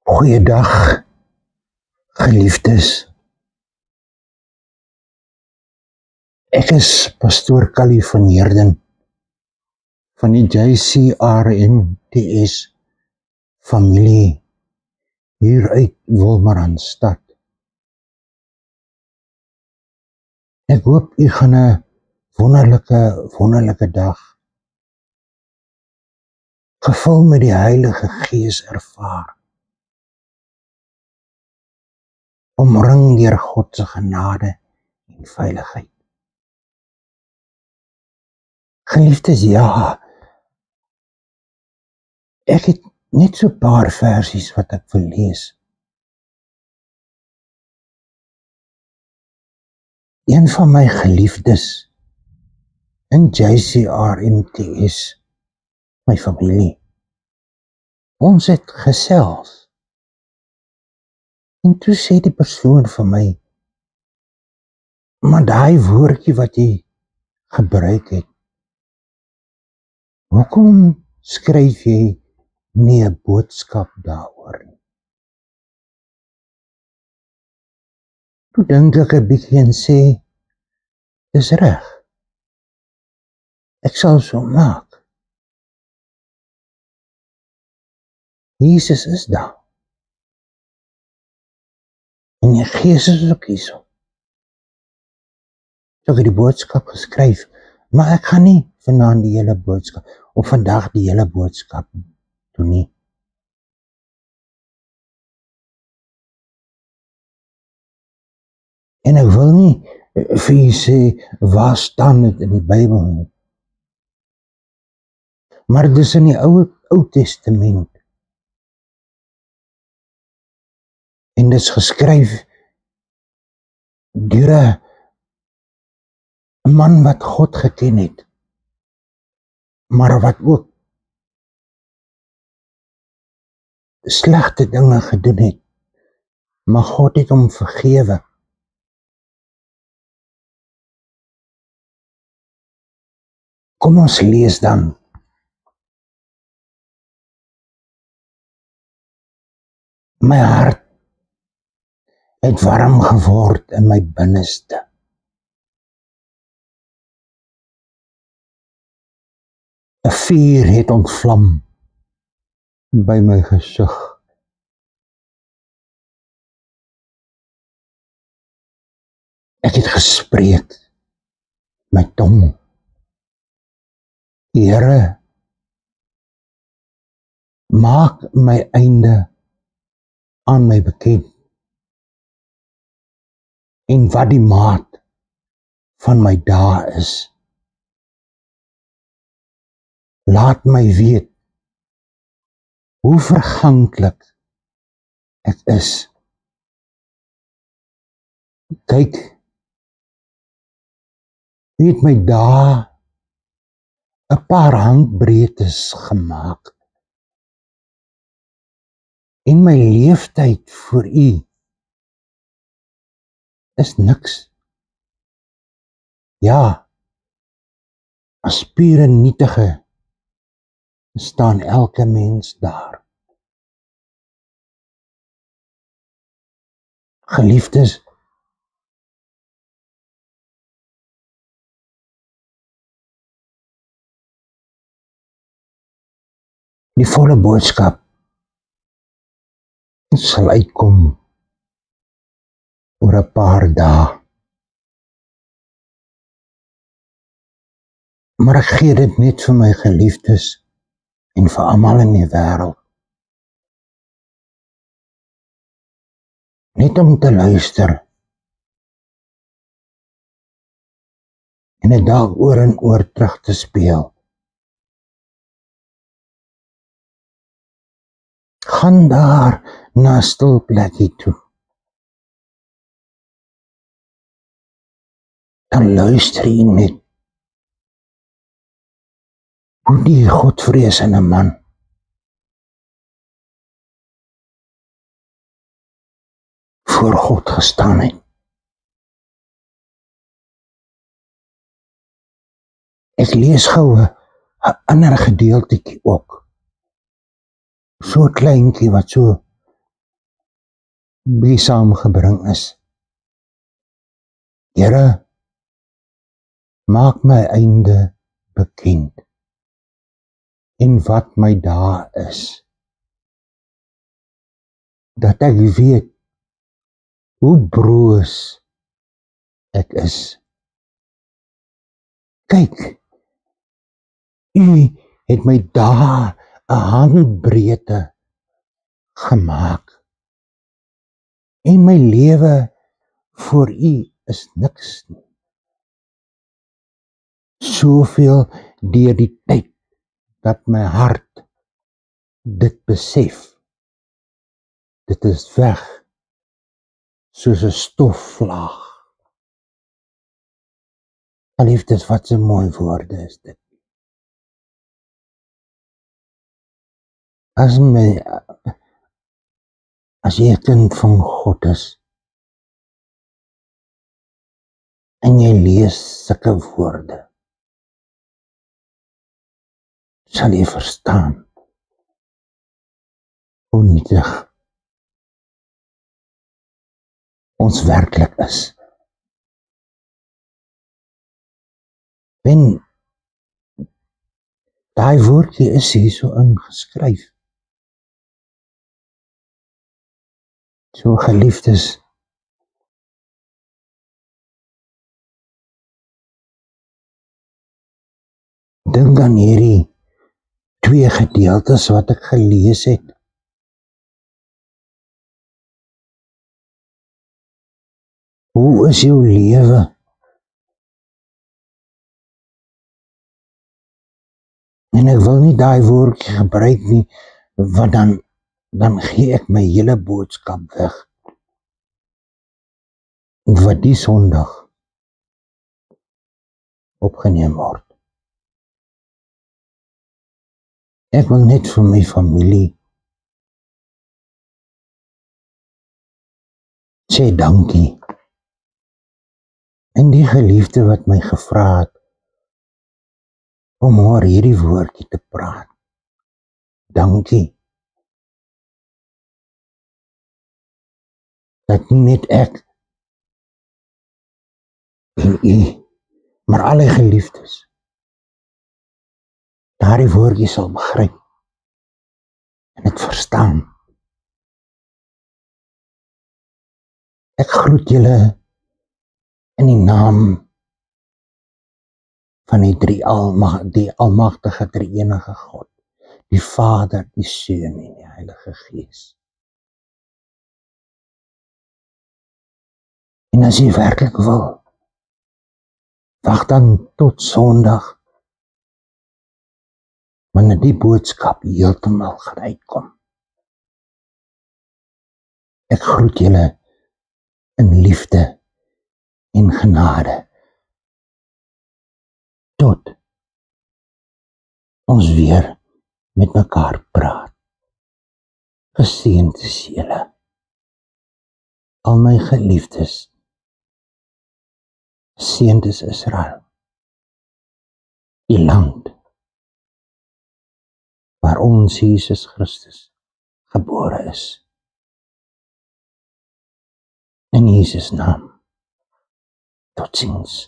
Goeiedag, geliefdes. Ek is pastoor Callie van Heerden van die JCRNTS familie hier uit Wolmaranstad. Ek hoop u gaan 'n wonderlike dag gevul met die Heilige Gees ervaar. Omring deur God se genade en veiligheid. Geliefdes, ja, ek het net so 'n paar versies wat ek wil lees. Een van my geliefdes in JCRNTS, my familie, ons het gesels. En toe sê die persoon vir my, maar daai woordjie wat jy gebruik het, hoekom skryf jy nie 'n boodskap daaroor nie? Toe dink ek 'n bietjie en sê, dis reg. Ek sal so maak. Jesus is daar. En die Gees is ook hier so. So ek het die boodskap geskryf, maar ek gaan nie vanaand die hele boodskap, of vandag die hele boodskap doen nie. En ek wil nie vir jy sê, waar staan dit in die Bybel nie. Maar dis in die Ou Testament. En dit is geskryf deur 'n man wat God geken het, maar wat ook slegte dinge gedoen het, maar God het hom vergewe. Kom ons lees dan. My hart het warm geword in my binneste. ‘n vuur het ontvlam by my gesig. Ek het gespreek met tong. Here, maak my einde aan my bekend. En wat die maat van my dae is. Laat my weet hoe verganklik ek is. Kyk, u het my dae 'n paar handbreedtes gemaak. En my leeftyd vir u is niks. Ja, as pure nietige staan elke mens daar. Geliefdes, die volle boodskap sal uitkom oor 'n paar dae. Maar ek gee dit net vir my geliefdes en vir almal in die wêreld. Net om te luister. En dit dalk oor en oor terug te speel. Gaan daar na 'n stil plekkie toe. Dan luister jy net hoe die Godvreesende man voor God gestaan het. Ek lees gou 'n ander gedeeltjie ook. So 'n kleintjie wat so bietjie saamgebring is. Here, maak my einde bekend en wat my dae is, dat ek weet hoe broos ek is. Kyk, U het my dae 'n handbreedte gemaak en my lewe voor U is niks nie. Soveel deur die tyd dat my hart dit besef. Dit is weg soos 'n stofvlaag. Geliefdes, wat so mooi woorde is dit. As jy 'n kind van God is en jy lees sulke woorde, sal jy verstaan hoe nietig ons werklik is. En daai woordjie is hier so ingeskryf. So geliefdes, dink aan hierdie 2 gedeeltes wat ek gelees het. Hoe is jou lewe? En ek wil nie daai woordjie gebruik nie, want dan gee ek my hele boodskap weg. Wat die Sondag opgeneem word. Ek wil net vir my familie sê dankie. En die geliefde wat my gevra het om oor hierdie woordjie te praat. Dankie. Dat nie net ek en U, maar alle geliefdes daardie woordjie sal begryp en dit verstaan. Ek groet julle in die naam van die almagtige drie-enige God, die Vader, die Seun en die Heilige Gees. En as jy werklik wil, wag dan tot Sondag, wanneer die boodskap heeltemal gaan uitkom. Ek groet julle in liefde en genade. Tot ons weer met mekaar praat. Geseënd is julle, al my geliefdes. Geseënd is Israel, die land waar ons Jesus Christus gebore is. In Jesus naam, tot ziens.